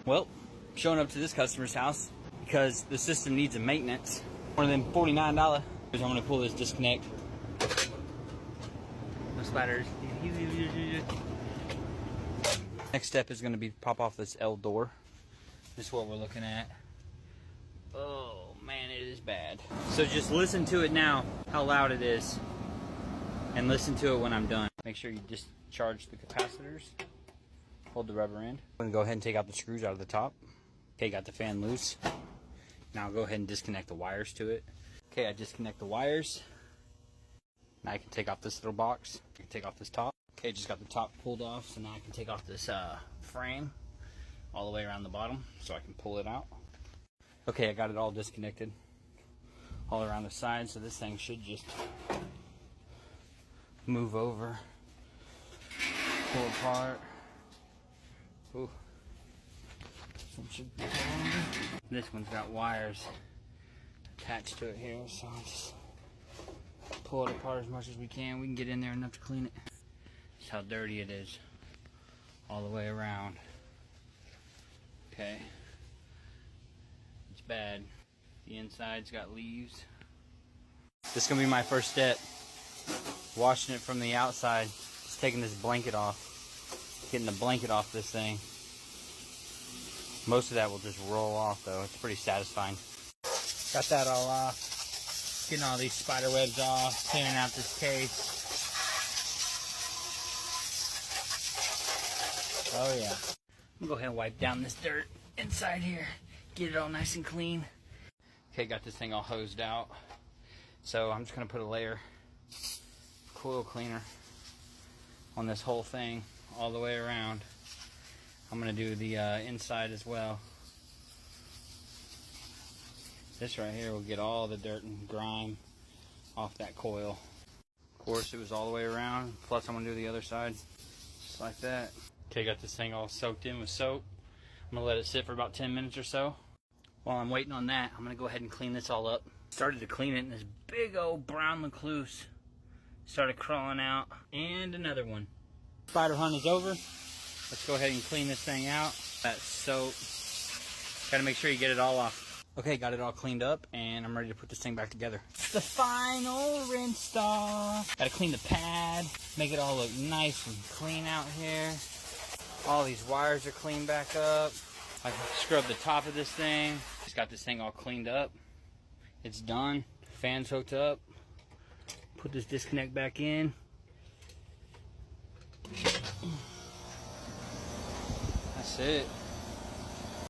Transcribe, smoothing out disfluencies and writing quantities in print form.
Well, showing up to this customer's house because the system needs a maintenance. One of them $49. I'm gonna pull this disconnect. No spiders. Next step is gonna be pop off this L door. This is what we're looking at. Oh man, it is bad. So just listen to it now, how loud it is. And listen to it when I'm done. Make sure you discharge the capacitors. Hold the rubber end. I'm gonna go ahead and take out the screws out of the top. Okay, got the fan loose. Now I'll go ahead and disconnect the wires to it. Okay, I disconnect the wires. Now I can take off this little box. I can take off this top. Okay, just got the top pulled off, so now I can take off this frame all the way around the bottom so I can pull it out. Okay, I got it all disconnected all around the side, so this thing should just move over, pull apart. Ooh. This one should be longer. This one's got wires attached to it here, so I'll just pull it apart as much as we can. We can get in there enough to clean it. That's how dirty it is all the way around. Okay. It's bad. The inside's got leaves. This is gonna be my first step. Washing it from the outside. Just taking this blanket off. Getting the blanket off this thing. Most of that will just roll off though. It's pretty satisfying. Got that all off. Getting all these spider webs off. Cleaning out this case. Oh yeah. I'm gonna go ahead and wipe down this dirt inside here. Get it all nice and clean. Okay, got this thing all hosed out. So I'm just gonna put a layer of coil cleaner on this whole thing all the way around. I'm gonna do the inside as well. This right here will get all the dirt and grime off that coil. Of course, it was all the way around. Plus, I'm gonna do the other side just like that. Okay, got this thing all soaked in with soap. I'm gonna let it sit for about 10 minutes or so. While I'm waiting on that, I'm gonna go ahead and clean this all up. Started to clean it, and this big old brown recluse started crawling out. And another one. Spider hunt is over. Let's go ahead and clean this thing out. That soap. Gotta make sure you get it all off. Okay, got it all cleaned up, and I'm ready to put this thing back together. The final rinse off. Gotta clean the pad, make it all look nice and clean out here. All these wires are cleaned back up. I can scrub the top of this thing. Just got this thing all cleaned up. It's done. Fan's hooked up. Put this disconnect back in. That's it.